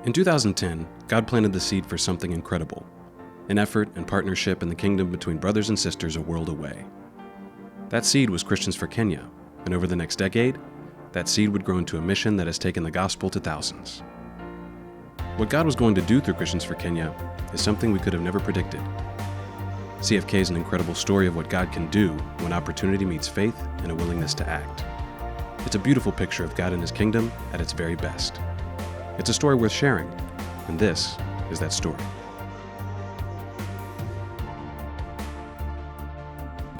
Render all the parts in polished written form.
In 2010, God planted the seed for something incredible, an effort and partnership in the kingdom between brothers and sisters a world away. That seed was Christians for Kenya, and over the next decade, that seed would grow into a mission that has taken the gospel to thousands. What God was going to do through Christians for Kenya is something we could have never predicted. CFK is an incredible story of what God can do when opportunity meets faith and a willingness to act. It's a beautiful picture of God and His kingdom at its very best. It's a story worth sharing, and this is that story.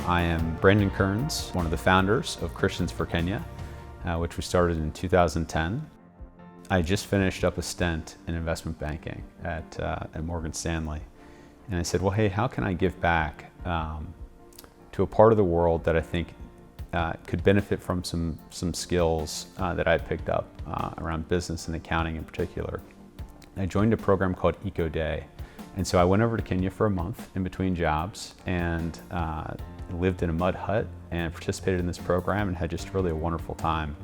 I am Brandon Kearns, one of the founders of Christians for Kenya, which we started in 2010. I just finished up a stint in investment banking at Morgan Stanley. And I said, well, hey, how can I give back to a part of the world that I think could benefit from some skills that I picked up around business and accounting in particular. I joined a program called Eco Day. And so I went over to Kenya for a month in between jobs and lived in a mud hut and participated in this program and had just really a wonderful time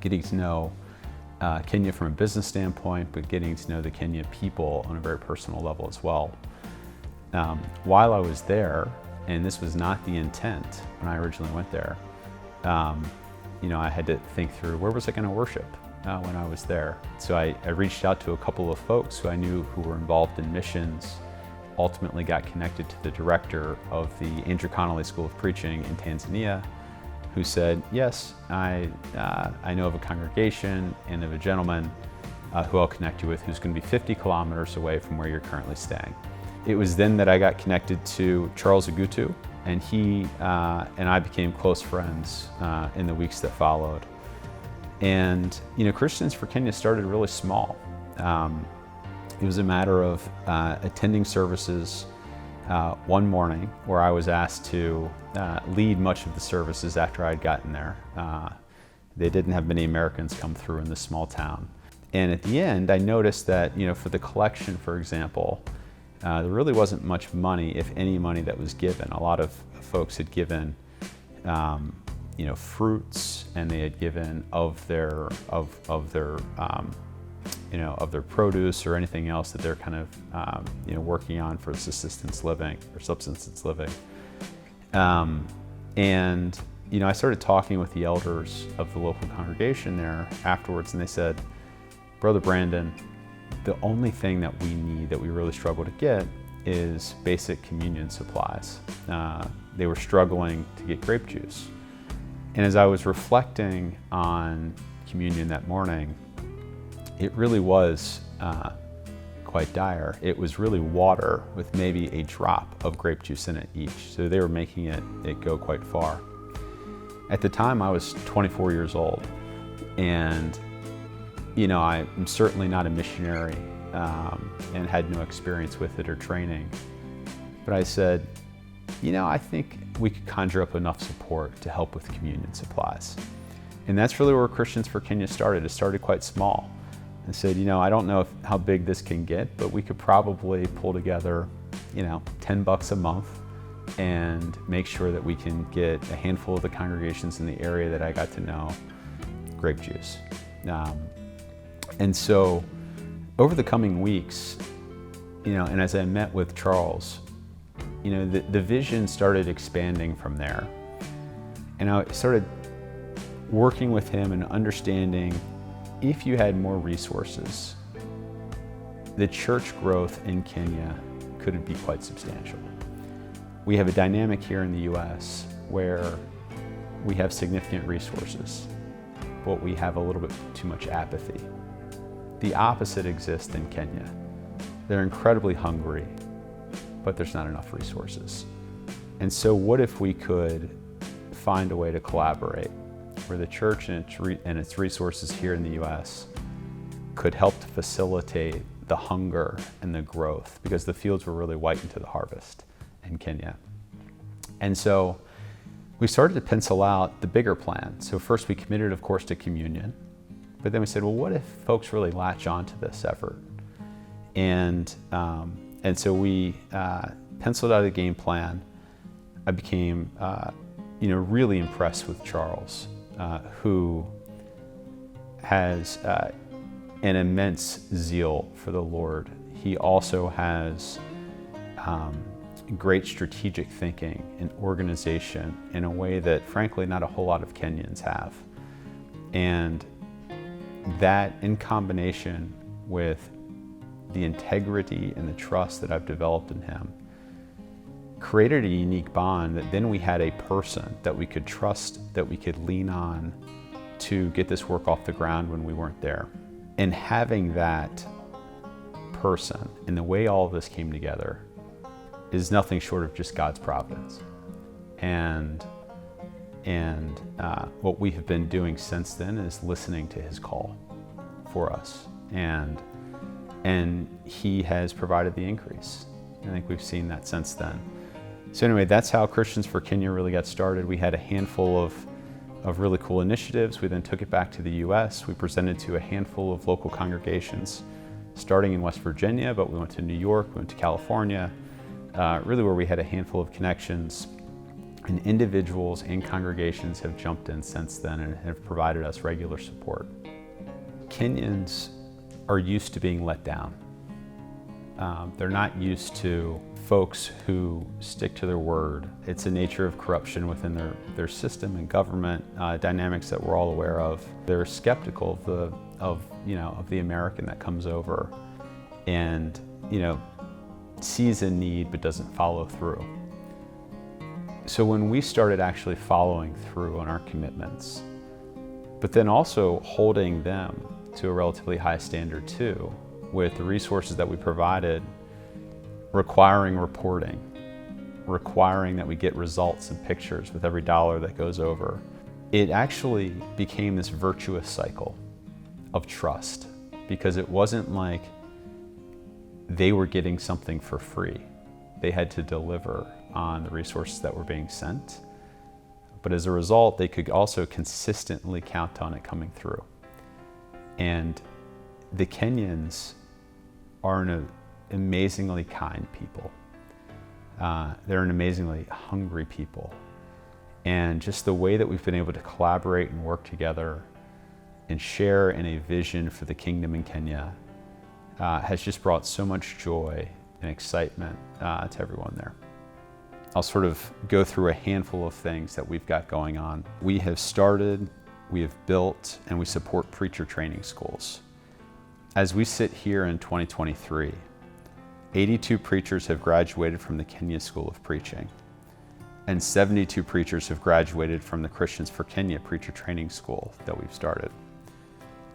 getting to know Kenya from a business standpoint, but getting to know the Kenyan people on a very personal level as well. While I was there, and this was not the intent when I originally went there, I had to think through where was I going to worship when I was there. So I reached out to a couple of folks who I knew who were involved in missions, ultimately got connected to the director of the Andrew Connolly School of Preaching in Tanzania, who said, yes, I know of a congregation and of a gentleman who I'll connect you with who's going to be 50 kilometers away from where you're currently staying. It was then that I got connected to Charles Agutu, and he and I became close friends in the weeks that followed. And Christians for Kenya started really small. It was a matter of attending services one morning where I was asked to lead much of the services after I'd gotten there. They didn't have many Americans come through in this small town. And at the end, I noticed that for the collection, for example, there really wasn't much money, if any money, that was given. A lot of folks had given, fruits, and they had given of their produce or anything else that they're kind of working on for subsistence living. And I started talking with the elders of the local congregation there afterwards, and they said, Brother Brandon, the only thing that we need, that we really struggle to get, is basic communion supplies. They were struggling to get grape juice. And as I was reflecting on communion that morning, it really was quite dire. It was really water with maybe a drop of grape juice in it each. So they were making it go quite far. At the time, I was 24 years old, and I'm certainly not a missionary and had no experience with it or training. But I said, I think we could conjure up enough support to help with communion supplies. And that's really where Christians for Kenya started. It started quite small. I said, I don't know how big this can get, but we could probably pull together, $10 a month and make sure that we can get a handful of the congregations in the area that I got to know grape juice. And so over the coming weeks, and as I met with Charles, the vision started expanding from there. And I started working with him and understanding if you had more resources, the church growth in Kenya could be quite substantial. We have a dynamic here in the U.S. where we have significant resources, but we have a little bit too much apathy. The opposite exists in Kenya. They're incredibly hungry, but there's not enough resources. And so what if we could find a way to collaborate where the church and its resources here in the U.S. could help to facilitate the hunger and the growth, because the fields were really white into the harvest in Kenya. And so we started to pencil out the bigger plan. So first we committed, of course, to communion. But then we said, well, what if folks really latch on to this effort? And so we penciled out a game plan. I became, really impressed with Charles, who has an immense zeal for the Lord. He also has great strategic thinking and organization in a way that, frankly, not a whole lot of Kenyans have. And that, in combination with the integrity and the trust that I've developed in him, created a unique bond that then we had a person that we could trust, that we could lean on to get this work off the ground when we weren't there. And having that person and the way all of this came together is nothing short of just God's providence. And what we have been doing since then is listening to his call for us. And he has provided the increase. I think we've seen that since then. So anyway, that's how Christians for Kenya really got started. We had a handful of really cool initiatives. We then took it back to the US. We presented to a handful of local congregations, starting in West Virginia, but we went to New York, we went to California, really where we had a handful of connections. And individuals and congregations have jumped in since then and have provided us regular support. Kenyans are used to being let down. They're not used to folks who stick to their word. It's a nature of corruption within their system and government dynamics that we're all aware of. They're skeptical of the American that comes over and sees a need but doesn't follow through. So when we started actually following through on our commitments, but then also holding them to a relatively high standard too, with the resources that we provided, requiring reporting, requiring that we get results and pictures with every dollar that goes over, it actually became this virtuous cycle of trust, because it wasn't like they were getting something for free. They had to deliver on the resources that were being sent. But as a result, they could also consistently count on it coming through. And the Kenyans are an amazingly kind people. They're an amazingly hungry people. And just the way that we've been able to collaborate and work together and share in a vision for the kingdom in Kenya has just brought so much joy and excitement to everyone there. I'll sort of go through a handful of things that we've got going on. We have started, we have built, and we support preacher training schools. As we sit here in 2023, 82 preachers have graduated from the Kenya School of Preaching, and 72 preachers have graduated from the Christians for Kenya Preacher Training School that we've started.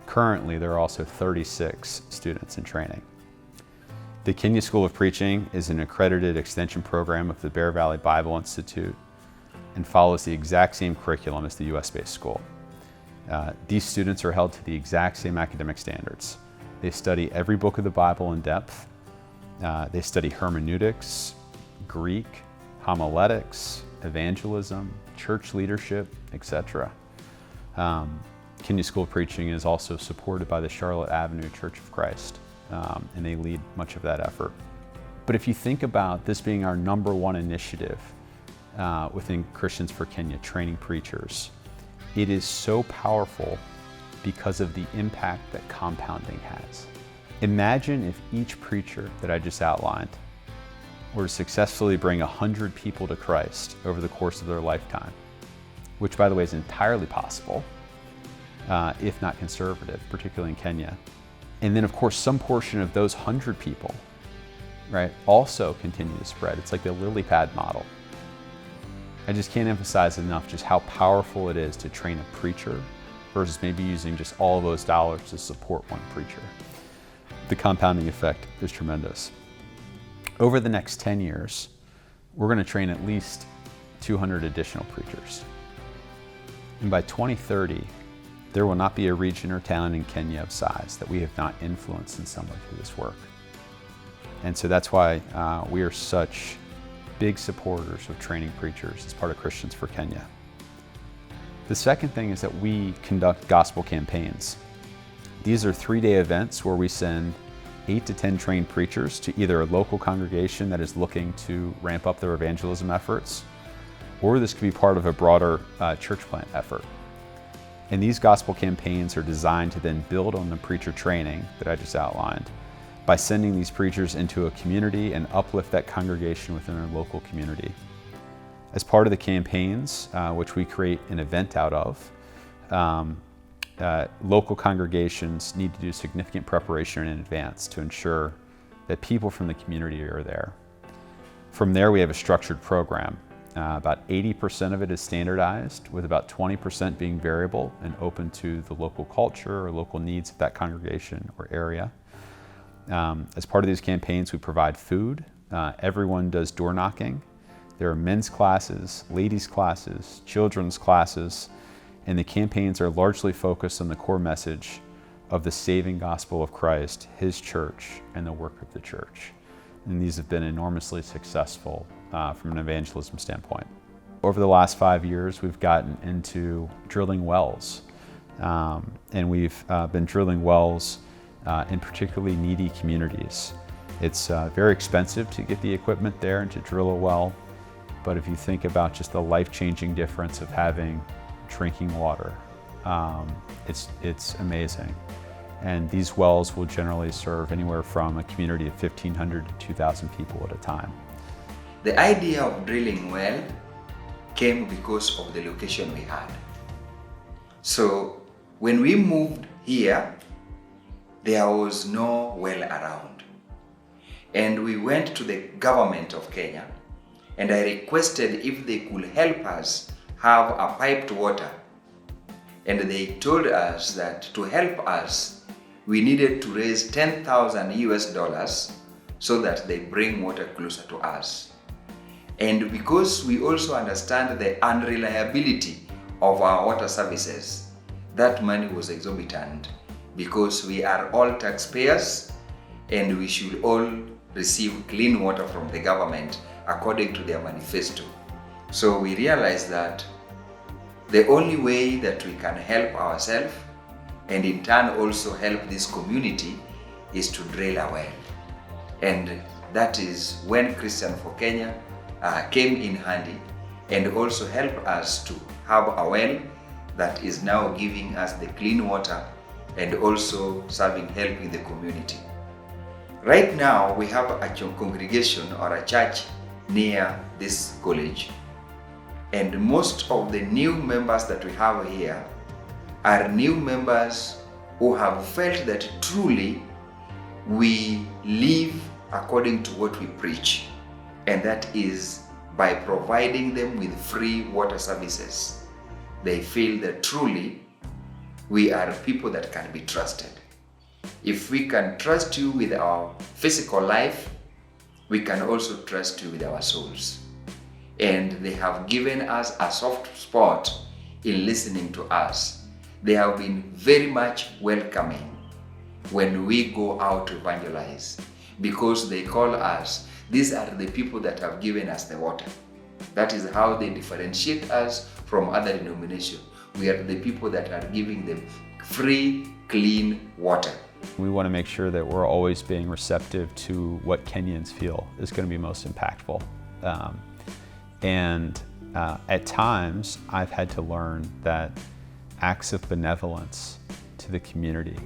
Currently, there are also 36 students in training. The Kenya School of Preaching is an accredited extension program of the Bear Valley Bible Institute and follows the exact same curriculum as the US-based school. These students are held to the exact same academic standards. They study every book of the Bible in depth. They study hermeneutics, Greek, homiletics, evangelism, church leadership, etc. Kenya School of Preaching is also supported by the Charlotte Avenue Church of Christ, and they lead much of that effort. But if you think about this being our #1 initiative within Christians for Kenya, training preachers, it is so powerful because of the impact that compounding has. Imagine if each preacher that I just outlined were to successfully bring 100 people to Christ over the course of their lifetime, which, by the way, is entirely possible, if not conservative, particularly in Kenya. And then, of course, some portion of those 100 people, right, also continue to spread. It's like the lily pad model. I just can't emphasize enough just how powerful it is to train a preacher versus maybe using just all of those dollars to support one preacher. The compounding effect is tremendous. Over the next 10 years, we're going to train at least 200 additional preachers. And by 2030, there will not be a region or town in Kenya of size that we have not influenced in some way through this work. And so that's why we are such big supporters of training preachers as part of Christians for Kenya. The second thing is that we conduct gospel campaigns. These are 3-day events where we send 8 to 10 trained preachers to either a local congregation that is looking to ramp up their evangelism efforts, or this could be part of a broader church plant effort. And these gospel campaigns are designed to then build on the preacher training that I just outlined by sending these preachers into a community and uplift that congregation within their local community. As part of the campaigns, which we create an event out of, local congregations need to do significant preparation in advance to ensure that people from the community are there. From there, we have a structured program. About 80% of it is standardized, with about 20% being variable and open to the local culture or local needs of that congregation or area. As part of these campaigns, we provide food. Everyone does door knocking. There are men's classes, ladies' classes, children's classes, and the campaigns are largely focused on the core message of the saving gospel of Christ, His church, and the work of the church. And these have been enormously successful from an evangelism standpoint. Over the last 5 years, we've gotten into drilling wells, and we've been drilling wells in particularly needy communities. It's very expensive to get the equipment there and to drill a well, but if you think about just the life-changing difference of having drinking water, it's amazing. And these wells will generally serve anywhere from a community of 1,500 to 2,000 people at a time. The idea of drilling well came because of the location we had. So when we moved here, there was no well around. And we went to the government of Kenya, and I requested if they could help us have a piped water. And they told us that to help us, we needed to raise $10,000 so that they bring water closer to us. And because we also understand the unreliability of our water services, that money was exorbitant, because we are all taxpayers and we should all receive clean water from the government according to their manifesto. So we realized that the only way that we can help ourselves and in turn also help this community is to drill a well. And that is when Christian for Kenya came in handy and also helped us to have a well that is now giving us the clean water and also serving help in the community. Right now we have a congregation or a church near this college, and most of the new members that we have here are new members who have felt that truly we live according to what we preach, and that is by providing them with free water services. They feel that truly we are people that can be trusted. If we can trust you with our physical life, we can also trust you with our souls. And they have given us a soft spot in listening to us. They have been very much welcoming when we go out to evangelize, because they call us, these are the people that have given us the water. That is how they differentiate us from other denominations. We are the people that are giving them free, clean water. We want to make sure that we're always being receptive to what Kenyans feel is going to be most impactful. At times, I've had to learn that acts of benevolence to the community,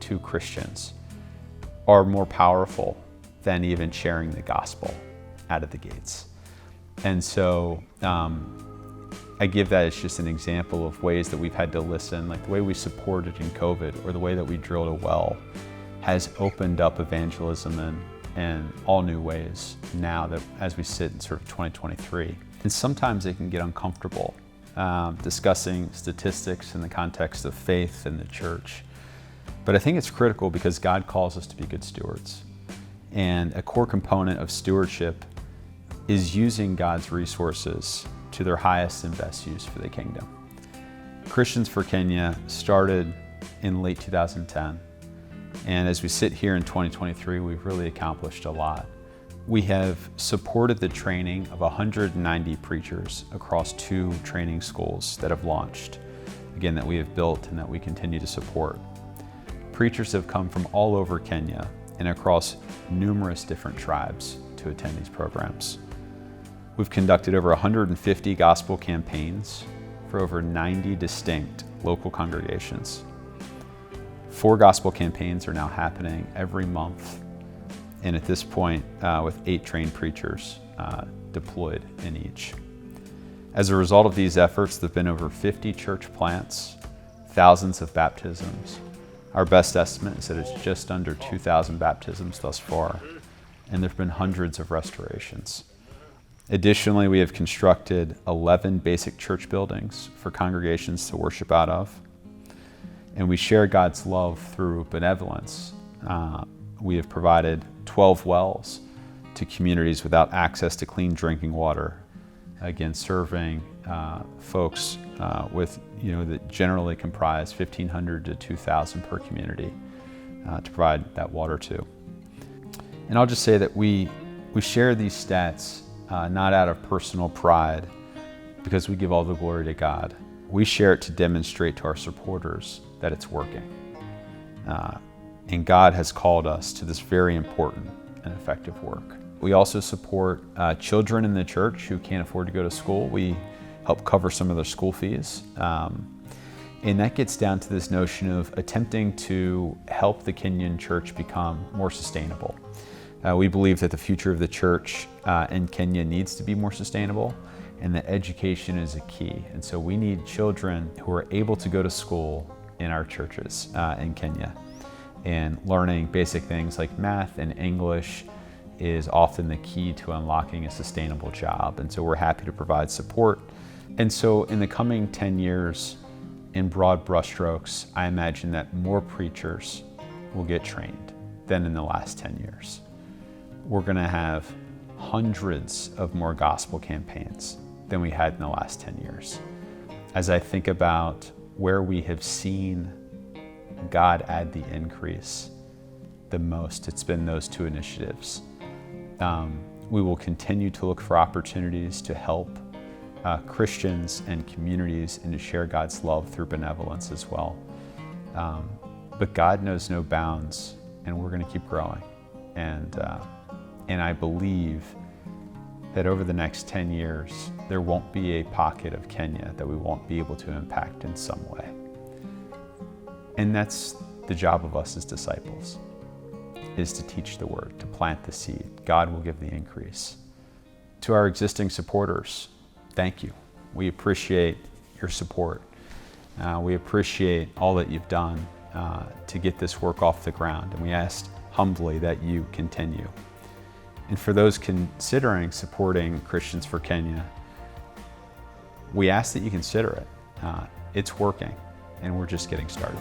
to Christians, are more powerful than even sharing the gospel out of the gates. And so I give that as just an example of ways that we've had to listen, like the way we supported in COVID or the way that we drilled a well has opened up evangelism in all new ways now that as we sit in sort of 2023. And sometimes it can get uncomfortable discussing statistics in the context of faith and the church. But I think it's critical because God calls us to be good stewards. And a core component of stewardship is using God's resources to their highest and best use for the kingdom. Christians for Kenya started in late 2010. And as we sit here in 2023, we've really accomplished a lot. We have supported the training of 190 preachers across 2 training schools that have launched, again, that we have built and that we continue to support. Preachers have come from all over Kenya and across numerous different tribes to attend these programs. We've conducted over 150 gospel campaigns for over 90 distinct local congregations. 4 gospel campaigns are now happening every month, and at this point, with 8 trained preachers deployed in each. As a result of these efforts, there have been over 50 church plants, thousands of baptisms. Our best estimate is that it's just under 2,000 baptisms thus far, and there have been hundreds of restorations. Additionally, we have constructed 11 basic church buildings for congregations to worship out of, and we share God's love through benevolence. We have provided 12 wells to communities without access to clean drinking water, again serving folks with that generally comprise 1,500 to 2,000 per community to provide that water to. And I'll just say that we share these stats not out of personal pride, because we give all the glory to God. We share it to demonstrate to our supporters that it's working. And God has called us to this very important and effective work. We also support children in the church who can't afford to go to school. We help cover some of their school fees. And that gets down to this notion of attempting to help the Kenyan church become more sustainable. We believe that the future of the church in Kenya needs to be more sustainable, and that education is a key. And so we need children who are able to go to school in our churches in Kenya. And learning basic things like math and English is often the key to unlocking a sustainable job. And so we're happy to provide support. And so in the coming 10 years, in broad brushstrokes, I imagine that more preachers will get trained than in the last 10 years. We're going to have hundreds of more gospel campaigns than we had in the last 10 years. As I think about where we have seen God add the increase the most, it's been those 2 initiatives. We will continue to look for opportunities to help Christians and communities and to share God's love through benevolence as well. But God knows no bounds, and we're going to keep growing. And I believe that over the next 10 years, there won't be a pocket of Kenya that we won't be able to impact in some way. And that's the job of us as disciples, is to teach the word, to plant the seed. God will give the increase. To our existing supporters, thank you. We appreciate your support. We appreciate all that you've done to get this work off the ground, and we ask humbly that you continue. And for those considering supporting Christians for Kenya, we ask that you consider it. It's working, and we're just getting started.